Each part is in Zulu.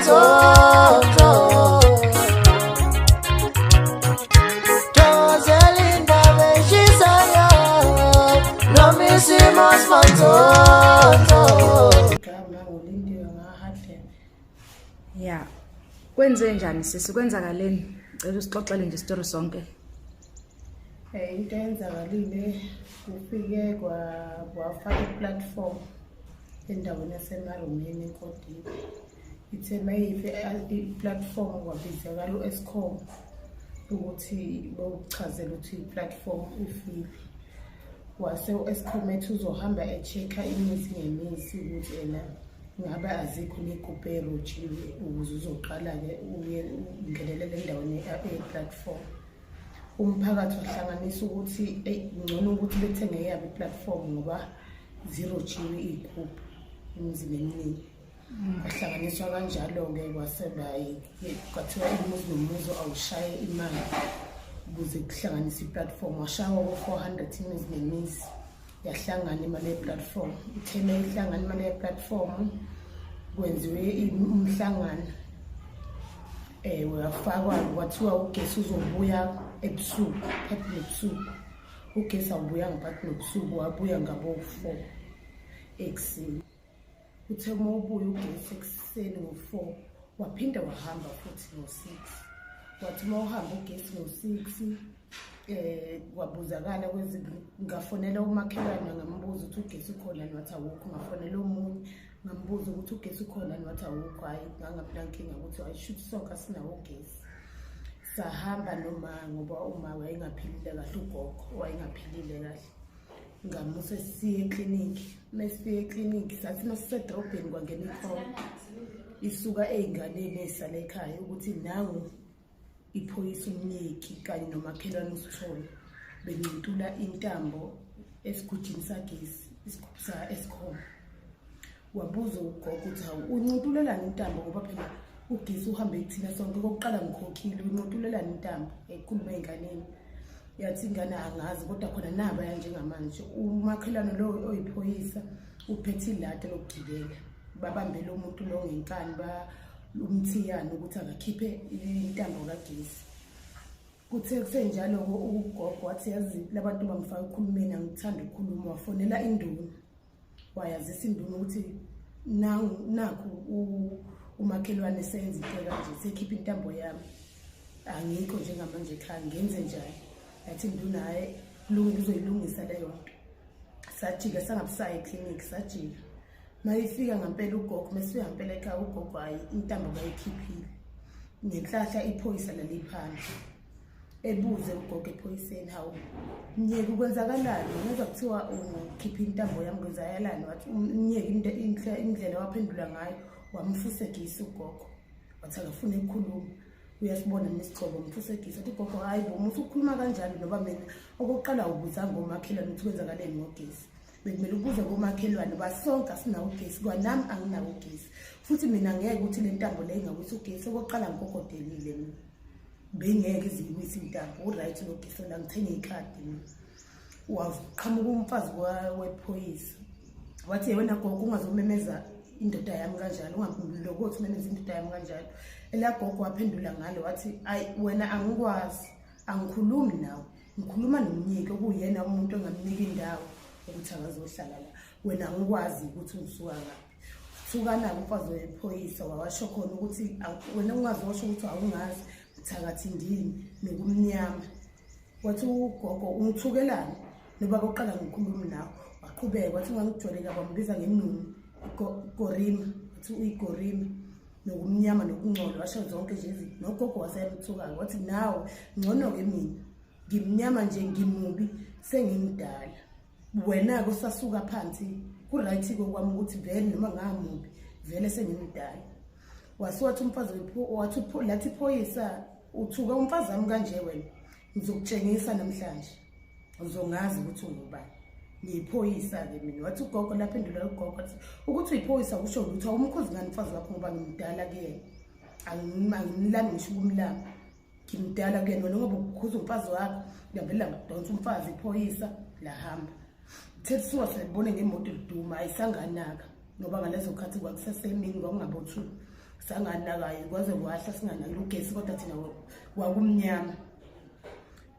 manzozo Joselinda beshisayo Nomissimos manzozo Ya. Kwenze njani sisi? Kwenzakaleni? Cela usixoxele nje story sonke. Into eyenzakalile kufike kwafaka i-platform endaweni yasemarumeni eNkodiwe. Ithe mayife i-platform kwabizakala u-Eskom ukuthi bawuchazela ukuthi i-platform ifile. Wase u-Eskom ethi uzohamba e-check-a imizi ngemizi ukuthi ena ngabe azikho negubhe erojiwe ukuze uzoqala-ke ungenelele endaweni ye-platform. Umphakathi wahlanganisa ukuthi ngcono ukuthi bethenge yabo i-platform ngoba zirojiwe igubhu emizini eminingi. Bahlanganiswa kanjalo-ke kwathiwa umuzi nomuzi awushaye imali ukuze kuhlanganise i-platform. Washawa ko-400 imizi nemizi yahlangana imali ye-platform. Itheme ihlangana imali ye-platform kwenziwe umhlangano. Wafakwa kwathiwa ugesi uzobuya ebusuku, phakathi nobusuku. Ugesi awubuya phakathi nobusuku, wabuya ngabo-4 ekuseni. Uthe uma ubuya ugesi ekuseni ngo-4 waphinda wahamba futhi ngo-6. Wathi uma uhamba ugesi ngo-6 kwabuzakala ngafonela umakhelwane ngambuza ukuthi ugesi ukhona wathi awukho. Ngafonela omunye ngambuza ukuthi ugesi ukhona wathi awukho. Hayi nganginankinga ukuthi ayishuthi sonke asinawo ugesi. Sahamba noma ngoba uma wayengaphilile kahle ugogo wayengaphilile kahle. Ngamuse siye ekliniki. Mesifike ekliniki sathi masisedrobheni kwangena ikhona isuka ey'nganeni ey'sala ekhaya ukuthi nangu iphoyisa umnyeki kanye nomakhelwane uSithole bencintula intambo esigujini sagesi isigubhu sa-Eskom. Wabuza ugogo ukuthi hawu uncintulelani intambo ngoba phela ugesi uhambe kuthina sonke. Kokuqala ngikhokhile uncintulelani intambo ekhuluma ey'nganeni. Yathi ingane angazi kodwa khona nabaya njengamanje umakhelwane lo oyiphoyisa uphethe ilata lokugibela. Babambele umuntu lo ngenkani umthiyane ukuthi akakhiphe intambo kagesi. Kuthe kusenjalo ugogo wathi yazi labantu bangifaka ukhulumeni angithanda ukukhuluma. Wafonela induna wayazisa induna ukuthi nakho umakhelwane senze into kanje sekhipha intambo yami angikho njengamanje ekhaya ngenze njani. Yathi induna hayi kulungile uzoyilungisa leyo nto. Sajika sangabusayi ekliniki sajika. Mayifika ngempela ugogo mesifika ngempela ekhaya ugogo hayi intambo bayikhiphile. Ngenhlahla iphoyisa laliphandle. Ebuze ugogo ephoyiseni hawu mnyeki ukwenzakalani? Ngezwa kuthiwa ukhipha intambo yami kwenzayalani? Wathi umnyeki indlela waphendula ngayo wamfusa egisi ugogo. Wathi akafuna ukukhuluma. Uyasibona nesigcobo mfusa egisi. Wathi ugogo hayi bo musu ukukhuluma kanjalo noba mina okokuqala ubuzanga ngomakhelwane ukuthi kwenzakaleni ngogesi. Bekumele ukuze ngomakhelwane basonke asinawo ugesi kwanami anginawo ugesi futhi mina ngeke ukuthi le ntambo le ingawisa ugesi. Okokuqala ngikokodelile mina bengeke iziwisa intambo uright nogesi la ngithenga ikhadi mina. Waqhamuka umfazi wephoyisa wathi wena gogo ungazomemeza indoda yami kanjalo ungamlokothi umemeza indoda yami kanjalo. Elagogo waphendula ngalo wathi ayi wena angikwazi angikhulumi nawe ngikhuluma nomnyeki okuyena umuntu ongamnika indawo ukuthi akazohlala la. Wena angikwazi ukuthi usuka ngaphi. Sukana umfazi wephoyisa wawasho khona ukuthi wena ungazosho ukuthi awungazi thakathi ndini nokumnyama. Wathi ugogo ungithukelani noba koqala ngikhuluma nawe. Waqhubeka wathi ungangijwayeleka bambiza ngenunu Gorima. Wathi uyigorima nokumnyama nokungcola washo zonke nje izinto. Nogogo wasayemthuka wathi nawe ngcono-ke mina ngimnyama nje ngimubi sengimdala. Wena-ke usasuka phansi ku-right kwami ukuthi vele noma ngamubi vele sengimdala. Wasiwathi umfazi wathi lathi iphoyisa uthuka umfazi wami kanje wena ngizokutshengisa namhlanje uzongazi ukuthi ungubani. Ngiyiphoyisa-ke mina. Wathi ugogo laphendula ugogo wathi ukuthi uyiphoyisa kusho ukuthi awumkhozi ngani umfazi wakho ngoba ngimdala kuyena. Angimlami ngisho ukumlama ngimdala kuyena. Wena ngoba ukukhuza umfazi wakho ngiyavela ngidonsa umfazi iphoyisa lahamba. Thethuwa sibone ngemoto liduma ayisanganaka ngoba ngalezo khathi kwakusesemini kwakungabo 2. sanganakayo kwaze kwahla singanakile ugesi kodwa thina kwakumnyama.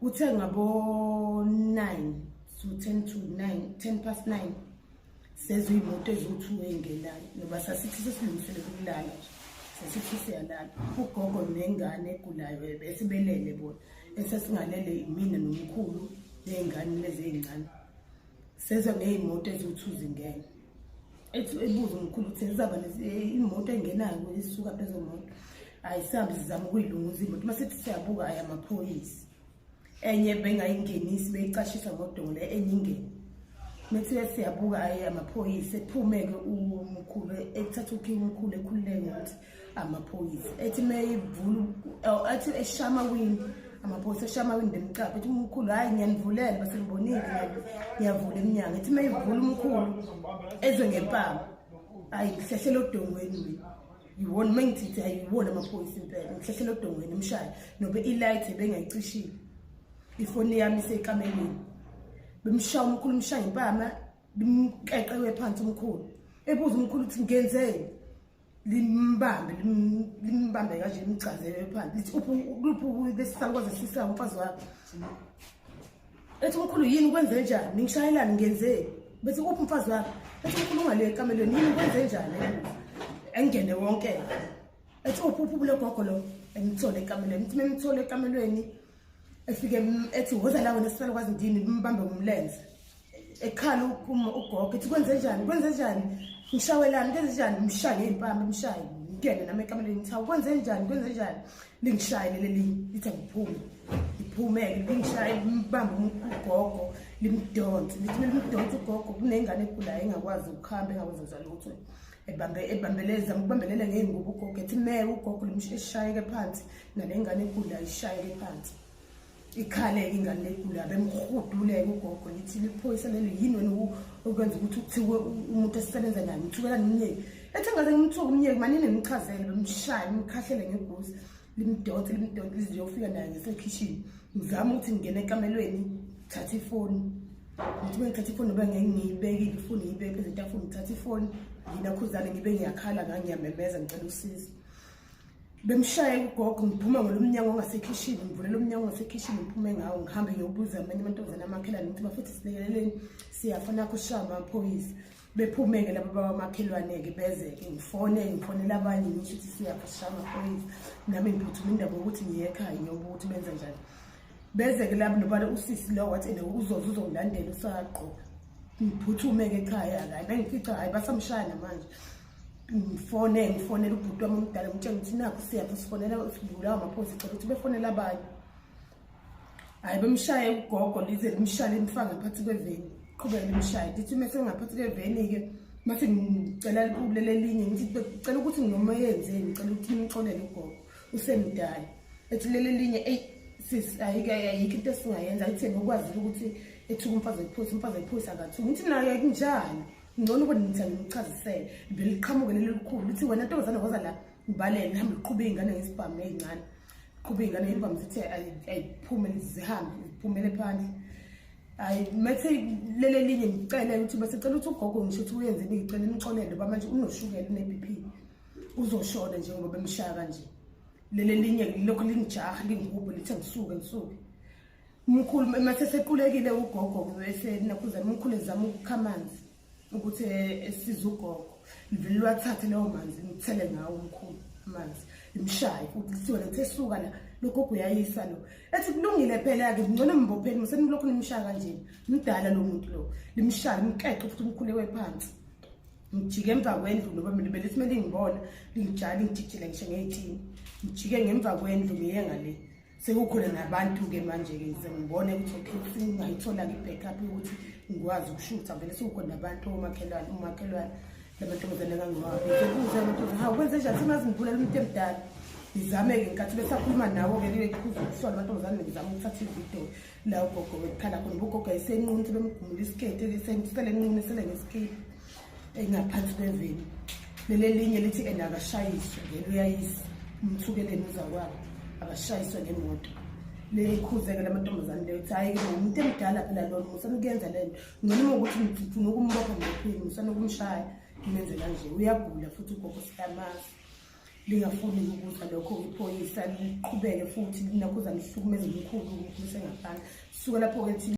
Uthe ngabo 9 to 10 to 9, 10 past 9 sezwe imoto ezo2 engelayo ngoba sasithi sesilungisele ukulala sasithi siyalala. Ugogo nengane egulayo besibelele bona esesingalele mina nomkhulu nengane lezi ezincane. Sezwe ngeyimoto ezo2 zingena. Ethi ebuza umkhulu ukuthi sizaba imoto engenayo isuka phezulu moto. Ayisambi sizama ukuyilunguza imoto masithi siyabuka amaphoyisa. Enye bengayingenisi beyicashisa ngodongole enye ingene. Methi siyabuka amaphoyisa ephumeke umkhulu ethatha umkhulu ekhululeke ukuthi amaphoyisa. Ethi mayivula athi eshama wini amaphoyisa eshama wini demcapha ethi umkhulu hayi ngiyanivulela base ngibonile ngiyavula eminyango. Ethi mayivula umkhulu eze ngempama hayi ngihlehlele odongweni yiwona mengithi ayiwona amaphoyisa impela ngihlehlele odongweni emshaya nobe ilight bengayicishile. Ifoni yami isekamelweni bemshaya umkhulu mshaya impama bimqeqewe phansi umkhulu ebuza umkhulu ukuthi ngenzeni limbambe kanje limchazele phansi lithi uphu lesisakwazi sisa umfazi wakhe. Ethi umkhulu yini ukwenze njani ngishayelana ngenzeni bese uphu umfazi wakhe. Ethi umkhulu ungale ekamelweni yini ukwenze njani engene wonke. Ethi uphu le gogo lo emthole ekamelweni. Ethi memthole ekamelweni efike ethi woza la wena sifela kwazi ndini bimbambe ngumlenze ekhala ugogo ethi kwenze njani ngishawelana kwenze njani mshaye impama mshaye ngene nami ekamelweni ngithi kwenze njani lingishayele lelinye lithi iphumeke lingishayele limbambe ugogo limdonse lithi limdonse ugogo kunengane egulayo engakwazi ukuhamba engakwazi uzalutho ebambeleza ukubambelela ngeengubo ugogo ethi ugogo limshayeke phansi nalengane egulayo ishayeke phansi. Ikhale ingane legula bemhuduleke ugogo lithi liphoyisa leli yini wena ukwenza ukuthi kuthiwe umuntu esisebenza naye ngithukela nomnyeki. Ethi ngaze ngimthuka umnyeki manini ngichazele bemshaya ngikhahlele ngegusi limdonse lizofika naye ngesekitchen. Ngizama ukuthi ngene ekamelweni thatha ifoni. Ngithi ngithatha ifoni noba ngiyibekile ifoni ngiyibeke phezu kwetafula ngithatha ifoni yina khuzana ngibe ngiyakhala ngiyamemeza ngicela usizo. Bemshaya ugogo ngiphuma ngolomnyango ongasekitchen ngivulela umnyango ongasekitchen ngiphume ngawo ngihambe ngiyobuza amanye amantombazana amakhelwane ngithi bafethu silekeleleni siyafuna kushaya amaphoyisa. Bephumeke laba bamakhelwane-ke beze-ke ngifonela abanye ngisho ukuthi siyakushaya amaphoyisa. Nami ngiphuthuma indaba yokuthi ngiye ekhaya ngiyobuka ukuthi benza njani. Beze-ke labo nobala usisi lo wathi uzongilandela usaqoqa. Ngiphuthume-ke ekhaya la bengifica hayi basamshaya namanje. Ngifonela ubhuti wami omdala ngitshela ukuthi nakho siyapha sifonela sibulawa amaphoyisa cela ukuthi befonela abanye. Hayi bemshaye ugogo lize limshaya limfaka ngaphansi kweveni qhubeka limshaya lithi mase ngaphansi kweveni-ke mase ngicela kulele linye ngithi ngicela ukuthi nginoma yenzeni ngicela ukuthi nimxolele ugogo usemdala. Ethi lele linye sis ayikho into esingayenza ithi ngokwazile ukuthi ethuka umfazi wephoyisa akathuki. Ngithi naye kunjani ngcono ukuthi ngimchazisele beliqhamuke leli likhulu lithi wena ntombazana woza la ngibalele ngihambe liqhube iy'ngane ngesibhamu ey'ncane qhube iy'ngane ey'bhamu zithi ayiphume zihambe ziphumele phandle. Hayi methe lele linye ngicele ukuthi basecela ukuthi ugogo ngisho ukuthi uyenzeni ngicela nimxolele ngoba manje unoshukela une-BP uzoshona njengoba bemshaya kanje. Lele linye lokhu lingijaha lingihubhe lithi ngisuke umkhulu mathe sequlekile ugogo bese nakhuzana umkhulu ezama ukukha amanzi ukuthi esiza ugogo livele lwathathe lawo manzi ngithele ngawo umkhulu amanzi imshaye futhi lithiwe lethe suka la logogo uyayisa lo. Ethi kulungile phela-ke ngcono mbopheni musenilokhu nimshaya kanjeni mdala lo muntu lo limshaya mkeqe futhi umkhulekwe phansi. Ngijike emva kwendlu noba belithi kumele ngibona lingijala ngijikile ngisho nge-18 ngijike ngemva kwendlu ngiye ngale sekukhona nabantu-ke manje-ke ngize ngibone ukuthi okay singayithola-ke i-backup yokuthi ngikwazi ukushutha vele sekukhona nabantu umakhelwane lamantombazane kangiwabi ngikubuze amantombazane hawu kwenze njani singazi ngivulela umuntu emdala ngizame-ke nkathi besakhuluma nawo-ke kuzokuhlolwa amantombazane ngizama ukuthatha ividiyo la ugogo bekhala khona ugogo ayisenquni sebemgumula isiketi selenquni sele ngesiketi engaphansi kweveni. Lele linye lithi akashayiswe ngeke uyayisa umthukeleni uzakwabo akashayiswe ngemoto. Lekhuzeke lamantombazane leyo ukuthi hayi umuntu emdala phela lona musana ukuyenza lento ngcono ukuthi ngifuna ukumbopha ngophini musana ukumshaya imenze kanje uyagula futhi ugogo siyamazi. lingafuni ukuzwa lokho iphoyisa liqhubeke futhi linakho uzanihlukumeza umkhulu bese ngaphandle suka lapho ke